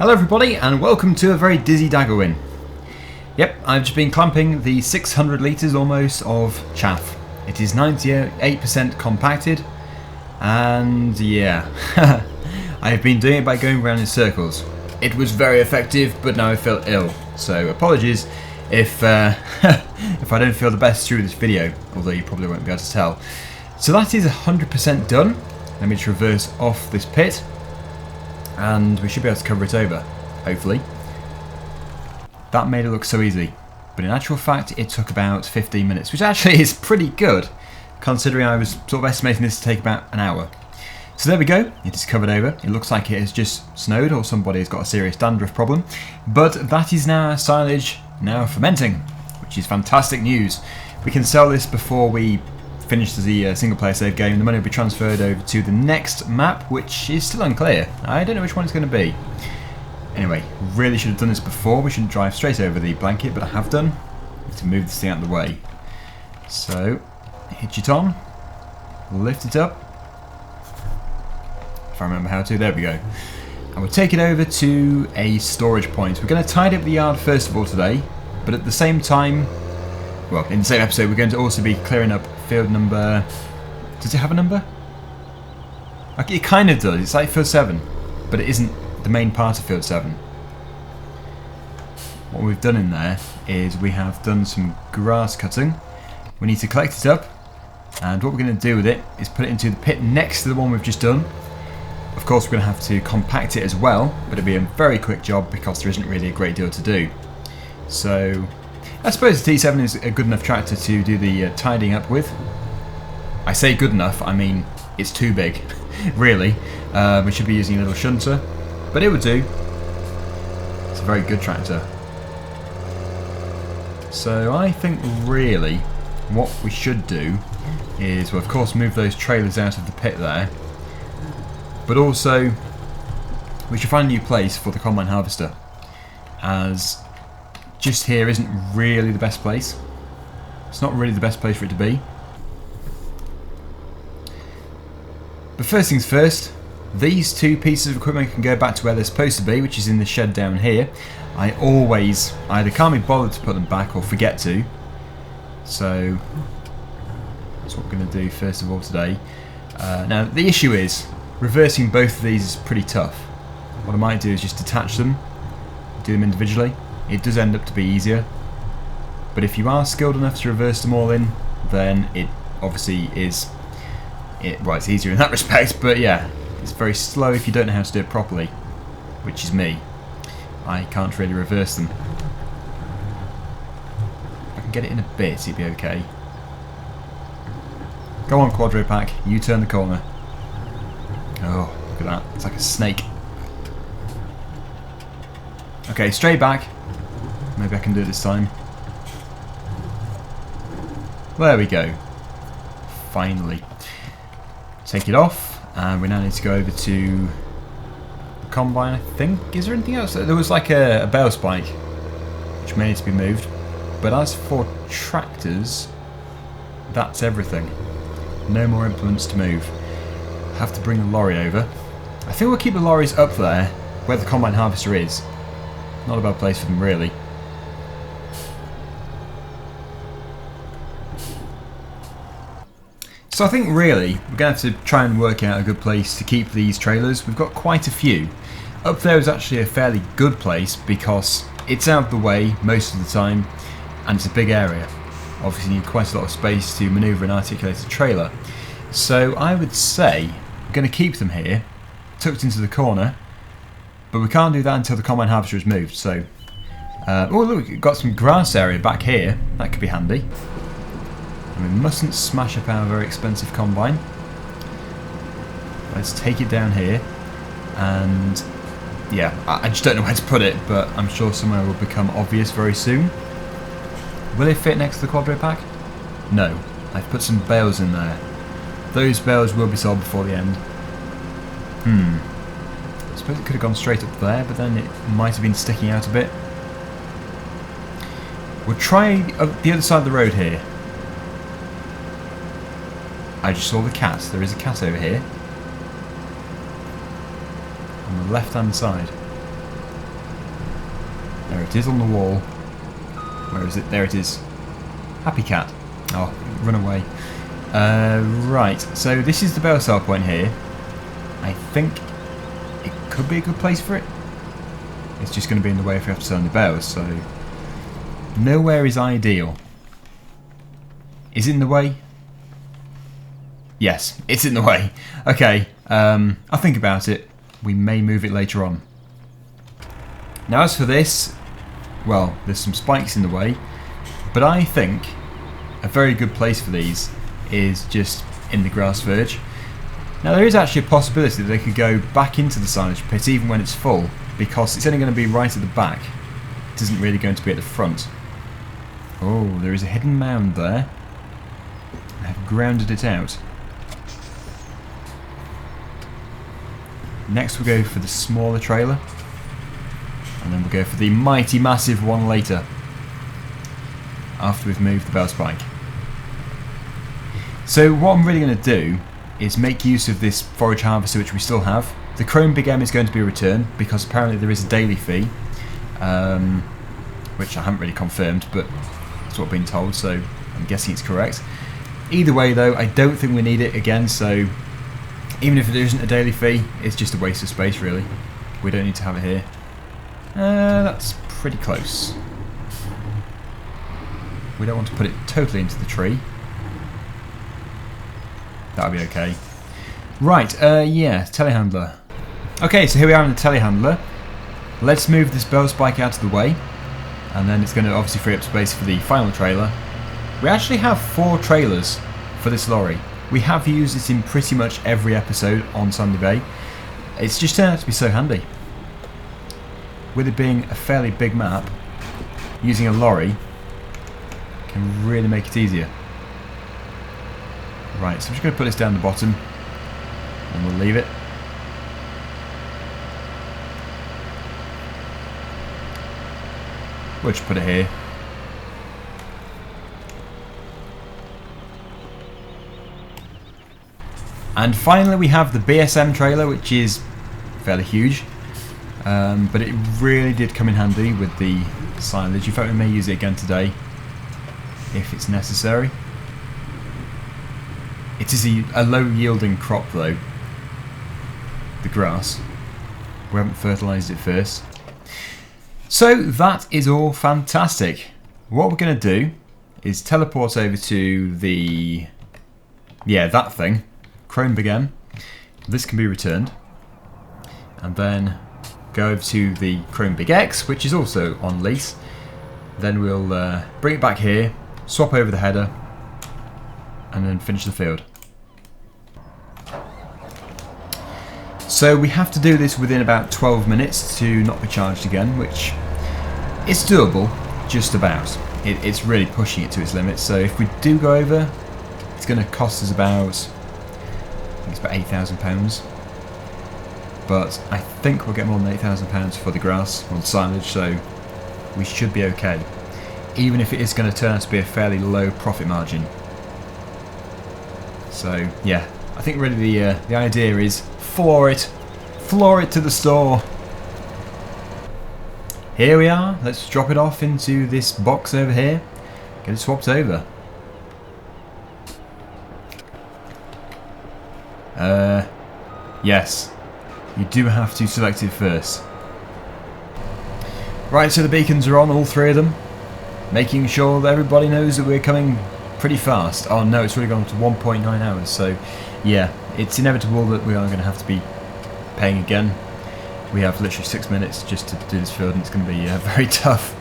Hello everybody and welcome to a very dizzy dagger win. Yep, I've just been clamping the 600 litres almost of chaff. It is 98% compacted and yeah, I have been doing it by going around in circles. It was very effective but now I feel ill, so apologies if if I don't feel the best through this video, although you probably won't be able to tell. So that is 100% done. Let me just reverse off this pit. And we should be able to cover it over, hopefully. That made it look so easy, but in actual fact it took about 15 minutes, which actually is pretty good, considering I was sort of estimating this to take about an hour. So there we go, it is covered over. It looks like it has just snowed or somebody has got a serious dandruff problem, but that is now our silage now fermenting, which is fantastic news. We can sell this before we finish the single player save game. The money will be transferred over to the next map, which is still unclear. I don't know which one it's going to be. Anyway, really should have done this before. We shouldn't drive straight over the blanket, but I have done. I have to move this thing out of the way. So, hitch it on, lift it up. If I remember how to, there we go. And we'll take it over to a storage point. We're going to tidy up the yard first of all today, but at the same time, well, in the same episode, we're going to also be clearing up field number... Does it have a number? Okay, it kind of does. It's like field 7, but it isn't the main part of field 7. What we've done in there is we have done some grass cutting. We need to collect it up, and what we're going to do with it is put it into the pit next to the one we've just done. Of course, we're going to have to compact it as well, but it'll be a very quick job because there isn't really a great deal to do. So I suppose the T7 is a good enough tractor to do the tidying up with. I say good enough, I mean it's too big, really. We should be using a little shunter, but it would do. It's a very good tractor. So I think really what we should do is, well, of course, move those trailers out of the pit there, but also we should find a new place for the combine harvester, as just here isn't really the best place. It's not really the best place for it to be. But first things first, these two pieces of equipment can go back to where they're supposed to be, which is in the shed down here. I always either can't be bothered to put them back or forget to. So that's what we're going to do first of all today. Now the issue is, reversing both of these is pretty tough. What I might do is just detach them, do them individually. It does end up to be easier, but if you are skilled enough to reverse them all in, then it obviously is, well, it's easier in that respect, but yeah, it's very slow if you don't know how to do it properly, which is me. I can't really reverse them. If I can get it in a bit, it'd be okay. Go on, Quadro Pac, you turn the corner. Oh, look at that, it's like a snake. Okay, straight back. Maybe I can do it this time. There we go. Finally. Take it off, and we now need to go over to the combine, I think. Is there anything else? There was like a bale spike, which may need to be moved. But as for tractors, that's everything. No more implements to move. Have to bring the lorry over. I think we'll keep the lorries up there, where the combine harvester is. Not a bad place for them, really. So I think really we're going to have to try and work out a good place to keep these trailers. We've got quite a few. Up there is actually a fairly good place because it's out of the way most of the time and it's a big area. Obviously you need quite a lot of space to manoeuvre an articulated trailer. So I would say we're going to keep them here, tucked into the corner, but we can't do that until the combine harvester is moved. So, oh look, we've got some grass area back here. That could be handy. We mustn't smash up our very expensive combine. Let's take it down here, and yeah, I just don't know where to put it, but I'm sure somewhere will become obvious very soon. Will it fit next to the Quadro Pac? No, I've put some bales in there. Those bales will be sold before the end. I suppose it could have gone straight up there, but then it might have been sticking out a bit. We'll try the other side of the road here. I just saw the cat. There is a cat over here. On the left hand side. There it is on the wall. Where is it? There it is. Happy cat. Oh, run away. Right, so this is the bale sale point here. I think it could be a good place for it. It's just going to be in the way if we have to sell the bales, so nowhere is ideal. Is it in the way? Yes, it's in the way. Okay, I'll think about it. We may move it later on. Now as for this, well, there's some spikes in the way, but I think a very good place for these is just in the grass verge. Now there is actually a possibility that they could go back into the silage pit even when it's full, because it's only going to be right at the back. It isn't really going to be at the front. Oh, there is a hidden mound there. I have grounded it out. Next we'll go for the smaller trailer, and then we'll go for the mighty massive one later, after we've moved the bale spike. So what I'm really going to do is make use of this forage harvester which we still have. The Krone Big M is going to be returned because apparently there is a daily fee, which I haven't really confirmed, but that's what I've been told, so I'm guessing it's correct. Either way though, I don't think we need it again, so even if there isn't a daily fee, it's just a waste of space really. We don't need to have it here. That's pretty close. We don't want to put it totally into the tree. That'll be okay. Right, yeah, telehandler. Okay, so here we are in the telehandler. Let's move this bale spike out of the way, and then it's going to obviously free up space for the final trailer. We actually have 4 trailers for this lorry. We have used it in pretty much every episode on Sandy Bay. It's just turned out to be so handy. With it being a fairly big map, using a lorry can really make it easier. Right, so I'm just going to put this down the bottom and we'll leave it. We'll just put it here. And finally we have the BSM trailer, which is fairly huge, but it really did come in handy with the silage. In fact, we may use it again today if it's necessary. It is a low yielding crop though, the grass. We haven't fertilised it first. So that is all fantastic. What we're going to do is teleport over to the, that thing, Krone Big M. This can be returned, and then go over to the Krone BigX, which is also on lease. Then we'll bring it back here, swap over the header, and then finish the field. So we have to do this within about 12 minutes to not be charged again, which is doable, just about. It's really pushing it to its limits, so if we do go over, it's going to cost us about, I think it's about £8,000. But I think we'll get more than £8,000 for the grass or the silage, so we should be okay. Even if it is going to turn out to be a fairly low profit margin. So yeah, I think really the idea is floor it to the store. Here we are. Let's drop it off into this box over here. Get it swapped over. Yes, you do have to select it first. Right, so the beacons are on, all 3 of them, making sure that everybody knows that we're coming pretty fast. Oh no, it's really gone to 1.9 hours, so yeah, it's inevitable that we are going to have to be paying again. We have literally 6 minutes just to do this field, and it's going to be very tough.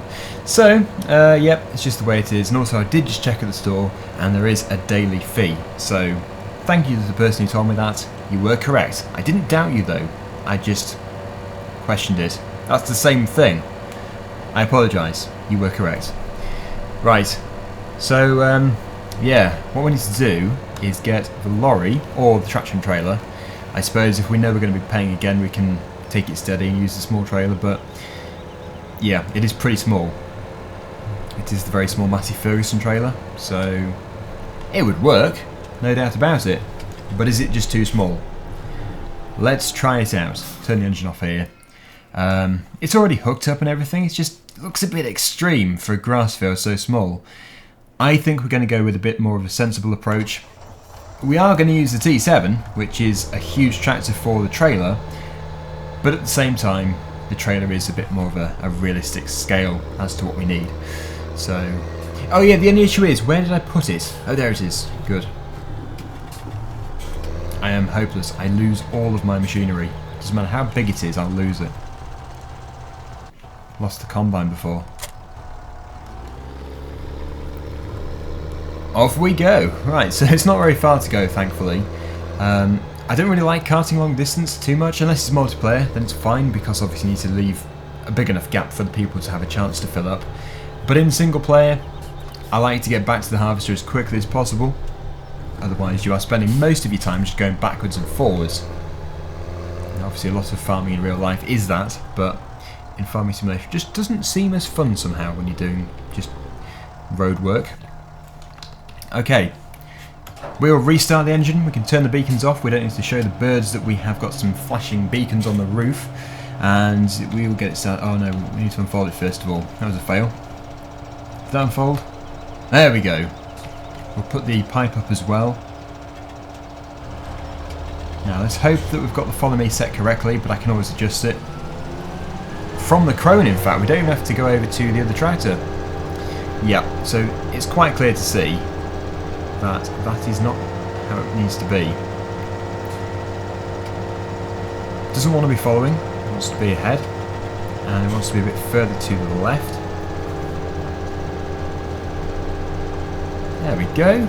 So, yep, it's just the way it is. And also I did just check at the store, and there is a daily fee, so thank you to the person who told me that. You were correct. I didn't doubt you though, I just questioned it. That's the same thing. I apologise, you were correct. Right, so yeah, what we need to do is get the lorry or the traction trailer. I suppose if we know we're going to be paying again, we can take it steady and use the small trailer, but yeah, it is pretty small. It is the very small Matty Ferguson trailer, so it would work, no doubt about it. But is it just too small? Let's try it out. Turn the engine off here. It's already hooked up and everything. It just looks a bit extreme for a grass field so small. I think we're going to go with a bit more of a sensible approach. We are going to use the T7, which is a huge tractor for the trailer, but at the same time the trailer is a bit more of a realistic scale as to what we need. So, oh yeah, the only issue is, where did I put it? Oh, there it is. Good. I am hopeless. I lose all of my machinery. Doesn't matter how big it is, I'll lose it. Lost the combine before. Off we go. Right, so it's not very far to go, thankfully. I don't really like karting long distance too much, unless it's multiplayer, then it's fine, because obviously you need to leave a big enough gap for the people to have a chance to fill up. But in single player, I like to get back to the harvester as quickly as possible. Otherwise you are spending most of your time just going backwards and forwards. And obviously a lot of farming in real life is that, but in Farming Simulator it just doesn't seem as fun somehow when you're doing just road work. Okay, we'll restart the engine, we can turn the beacons off, we don't need to show the birds that we have got some flashing beacons on the roof, and we will get it started. Oh no, we need to unfold it first of all. That was a fail. Did that unfold? There we go. We'll put the pipe up as well. Now let's hope that we've got the follow me set correctly, but I can always adjust it. From the Krone, in fact, we don't even have to go over to the other tractor. Yeah, so it's quite clear to see that that is not how it needs to be. Doesn't want to be following, it wants to be ahead, and it wants to be a bit further to the left. There we go.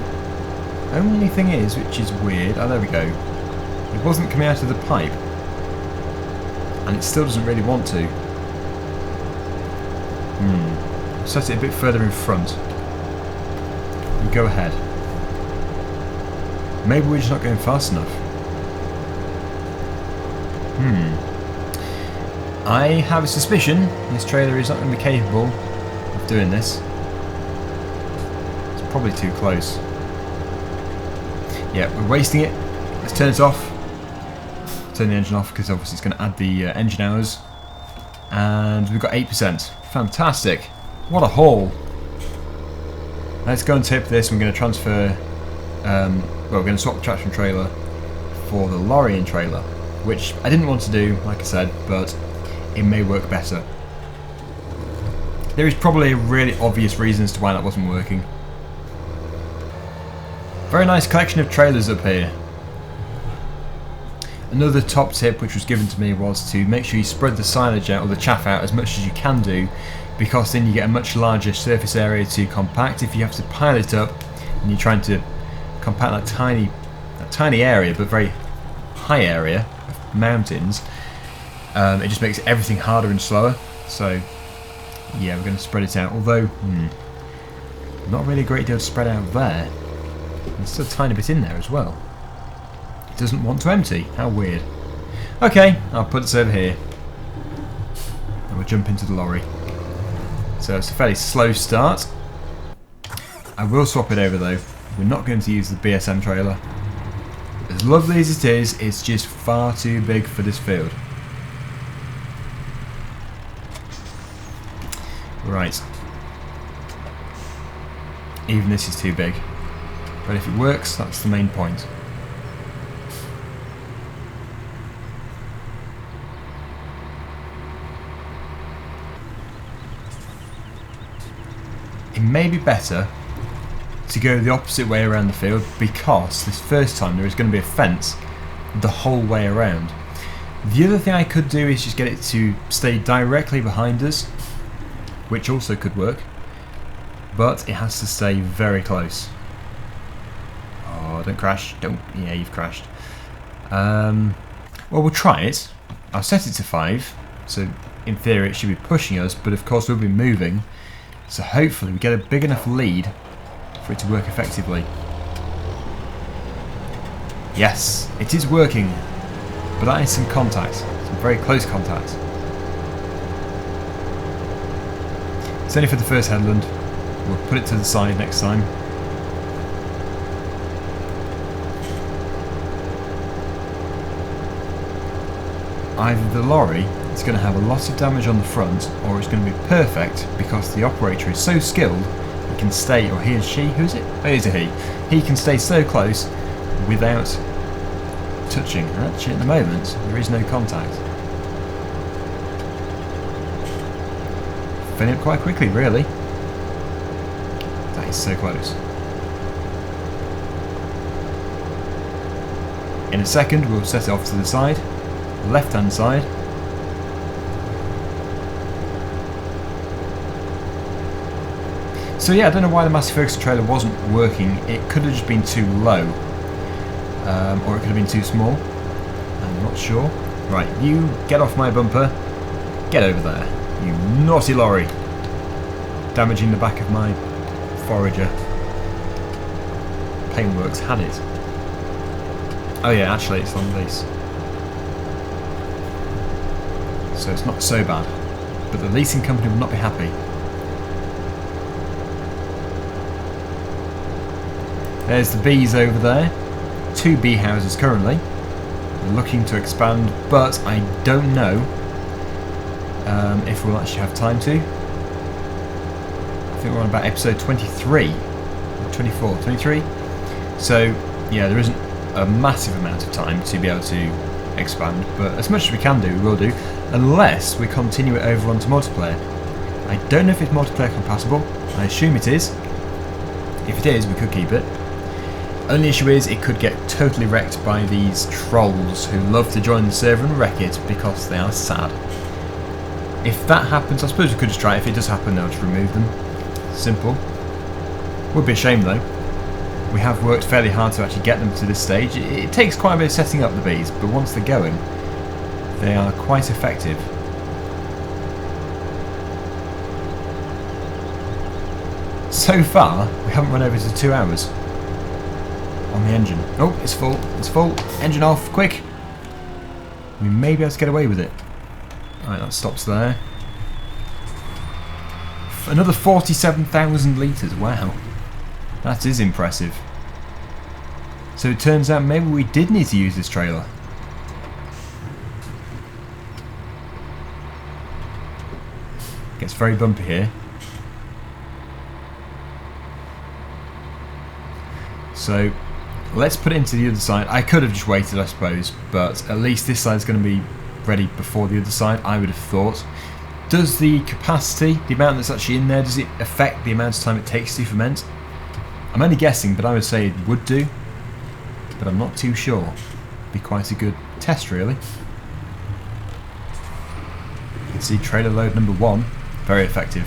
Only thing is, which is weird, oh there we go, it wasn't coming out of the pipe, and it still doesn't really want to. Set it a bit further in front and go ahead. Maybe we're just not going fast enough. I have a suspicion this trailer is not going to be capable of doing this. It's probably too close. Yeah, we're wasting it. Let's turn it off. Turn the engine off because obviously it's going to add the engine hours. And we've got 8%. Fantastic. What a haul. Let's go and tip this. We're going to transfer... well, we're going to swap the tractor and trailer for the lorry and trailer, which I didn't want to do, like I said, but it may work better. There is probably a really obvious reason as to why that wasn't working. Very nice collection of trailers up here. Another top tip which was given to me was to make sure you spread the silage out, or the chaff out, as much as you can do, because then you get a much larger surface area to compact. If you have to pile it up and you're trying to compact that tiny area, but very high area of mountains, it just makes everything harder and slower. So yeah, we're going to spread it out, although not really a great deal to spread out there. There's still a tiny bit in there as well. It doesn't want to empty. How weird. Okay, I'll put this over here and we'll jump into the lorry. So it's a fairly slow start. I will swap it over though. We're not going to use the BSM trailer. As lovely as it is, it's just far too big for this field. Right. Even this is too big. But if it works, that's the main point. It may be better to go the opposite way around the field, because this first time there is going to be a fence the whole way around. The other thing I could do is just get it to stay directly behind us, which also could work, but it has to stay very close. Oh, don't crash. Don't. Yeah, you've crashed. Well, we'll try it. I'll set it to 5, so in theory it should be pushing us, but of course we'll be moving, so hopefully we get a big enough lead for it to work effectively. Yes, it is working, but that is some contact, some very close contact. It's only for the first headland. We'll put it to the side next time. Either the lorry it's going to have a lot of damage on the front, or it's going to be perfect because the operator is so skilled he can stay, or he or she, who is it? Oh, it is a he can stay so close without touching. Actually, at the moment there is no contact. Filling up quite quickly, really. That is so close. In a second we'll set it off to the side, left hand side. So yeah, I don't know why the Massey Ferguson trailer wasn't working. It could have just been too low, or it could have been too small. I'm not sure. Right, you get off my bumper. Get over there, you naughty lorry. Damaging the back of my forager. Paintworks had it. Oh yeah, actually it's on lease. So it's not so bad. But the leasing company will not be happy. There's the bees over there. 2 bee houses currently. We're looking to expand, but I don't know if we'll actually have time to. I think we're on about episode 23. 24, 23. So yeah, there isn't a massive amount of time to be able to expand, but as much as we can do, we will do, unless we continue it over onto multiplayer. I don't know if it's multiplayer compatible. I assume it is. If it is, we could keep it. Only issue is it could get totally wrecked by these trolls who love to join the server and wreck it because they are sad. If that happens, I suppose we could just try it. If it does happen, they'll just remove them. Simple. Would be a shame though. We have worked fairly hard to actually get them to this stage. It takes quite a bit of setting up the bees, but once they're going, they are quite effective. So far, we haven't run over to 2 hours on the engine. Oh, it's full. It's full. Engine off, quick. We may be able to get away with it. Alright, that stops there. Another 47,000 litres. Wow. That is impressive. So it turns out maybe we did need to use this trailer. Gets very bumpy here. So let's put it into the other side. I could have just waited, I suppose, but at least this side's going to be ready before the other side, I would have thought. Does the capacity, the amount that's actually in there, does it affect the amount of time it takes to ferment? I'm only guessing, but I would say it would do. But I'm not too sure. It'd be quite a good test, really. You can see trailer load number 1. Very effective.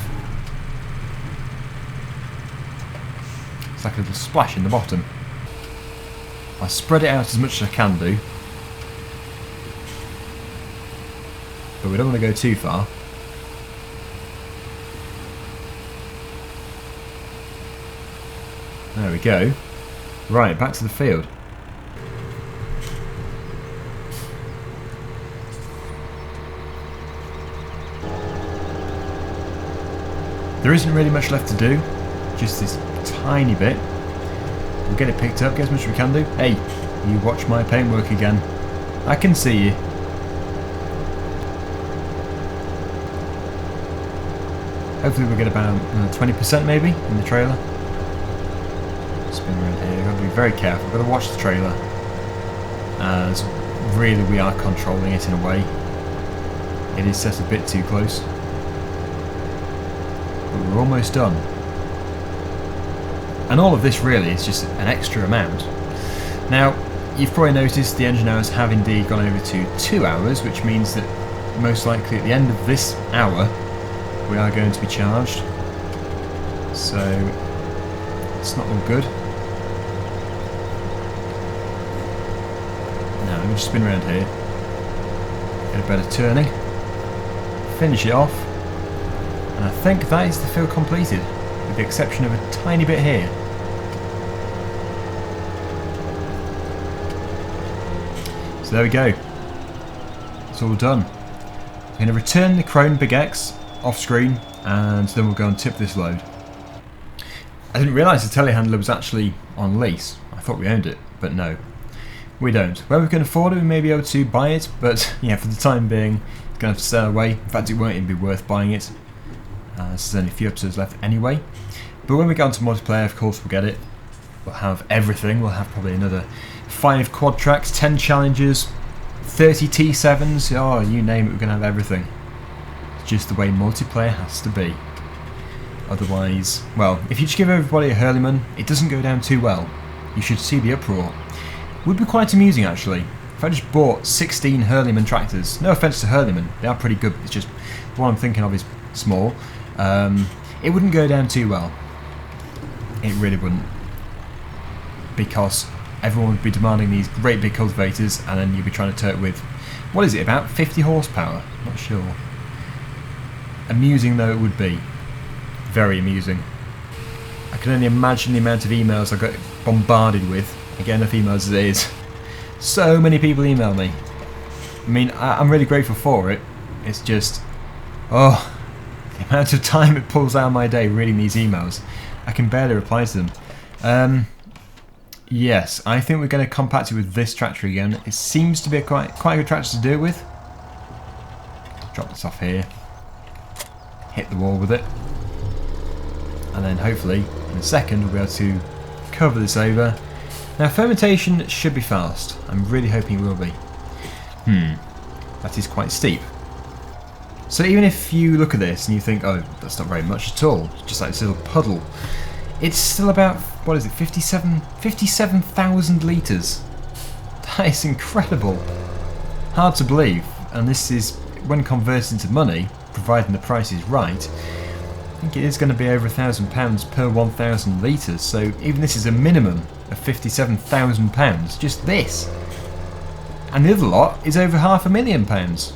It's like a little splash in the bottom. I spread it out as much as I can do. But we don't want to go too far. There we go. Right, back to the field. There isn't really much left to do, just this tiny bit. We'll get it picked up, get as much as we can do. Hey, you watch my paintwork again. I can see you. Hopefully we'll get about 20% maybe in the trailer. Spin around here, I've got to be very careful, I've got to watch the trailer, as really we are controlling it in a way. It is set a bit too close, but we're almost done. And all of this really is just an extra amount. Now, you've probably noticed the engine hours have indeed gone over to 2 hours, which means that most likely at the end of this hour we are going to be charged. So it's not all good. Now let me just spin around here, get a better turning, finish it off, and I think that is the field completed, with the exception of a tiny bit here. So there we go, it's all done. I'm going to return the Krone BigX off screen, and then we'll go and tip this load. I didn't realise the telehandler was actually on lease. I thought we owned it, but no, we don't. Where we can afford it, we may be able to buy it, but yeah, for the time being, gonna have to sell away. In fact, it won't even be worth buying it. There's only a few episodes left anyway. But when we get onto multiplayer, of course, we'll get it. We'll have everything. We'll have probably another 5 quad tracks, 10 challenges, 30 T7s. Oh, you name it, we're gonna have everything. It's just the way multiplayer has to be. Otherwise, well, if you just give everybody a Hurleyman, it doesn't go down too well. You should see the uproar. Would be quite amusing actually. If I just bought 16 Hurleyman tractors, no offence to Hurleyman, they are pretty good, it's just the one I'm thinking of is small. It wouldn't go down too well. It really wouldn't. Because everyone would be demanding these great big cultivators and then you'd be trying to tow it with, what is it, about 50 horsepower? Not sure. Amusing though it would be. Very amusing. I can only imagine the amount of emails I got bombarded with. I get enough emails as it is. So many people email me. I mean, I'm really grateful for it. It's just, oh, the amount of time it pulls out of my day reading these emails. I can barely reply to them. Yes, I think we're going to compact it with this tractor again. It seems to be quite a good tractor to do it with. Drop this off here. Hit the wall with it. And then hopefully, in a second, we'll be able to cover this over. Now, fermentation should be fast. I'm really hoping it will be. That is quite steep. So even if you look at this and you think, oh, that's not very much at all, it's just like this little puddle, it's still about, what is it, 57,000 litres. That is incredible. Hard to believe. And this is, when converted into money, providing the price is right, I think it is going to be over £1,000 per 1,000 litres. So even this is a minimum of £57,000. Just this. And the other lot is over £500,000.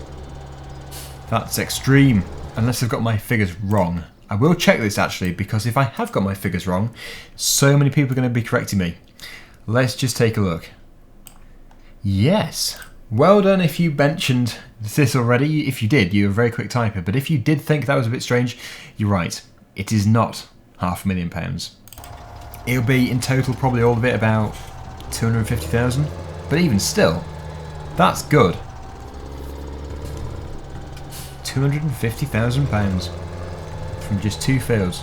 That's extreme, unless I've got my figures wrong. I will check this actually, because if I have got my figures wrong, so many people are going to be correcting me. Let's just take a look. Yes. Well done if you mentioned this already. If you did, you're a very quick typer. But if you did think that was a bit strange, you're right. It is not £500,000. It'll be in total probably all of it about 250,000. But even still, that's good. £250,000 from just 2 fields.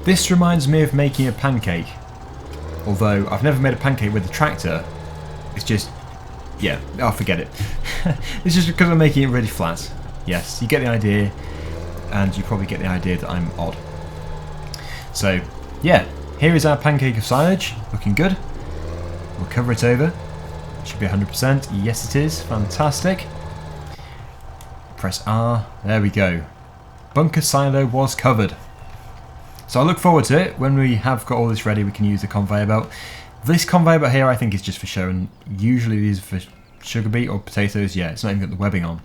This reminds me of making a pancake. Although I've never made a pancake with a tractor. It's just, yeah, I'll forget it. It's just because I'm making it really flat. Yes, you get the idea, and you probably get the idea that I'm odd. So, yeah, here is our pancake of silage, looking good. We'll cover it over. Should be 100%. Yes, it is. Fantastic. Press R. There we go. Bunker silo was covered. So I look forward to it. When we have got all this ready, we can use the conveyor belt. This conveyor belt here I think is just for show, and usually these are for sugar beet or potatoes. Yeah, it's not even got the webbing on.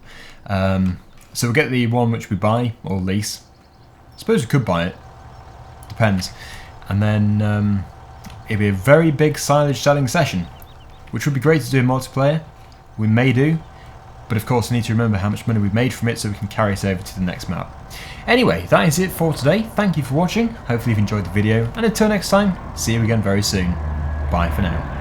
So we'll get the one which we buy or lease. I suppose we could buy it. Depends. And then it'll be a very big silage selling session, which would be great to do in multiplayer. We may do. But of course I need to remember how much money we've made from it so we can carry it over to the next map. Anyway, that is it for today. Thank you for watching. Hopefully you've enjoyed the video. And until next time, see you again very soon. Bye for now.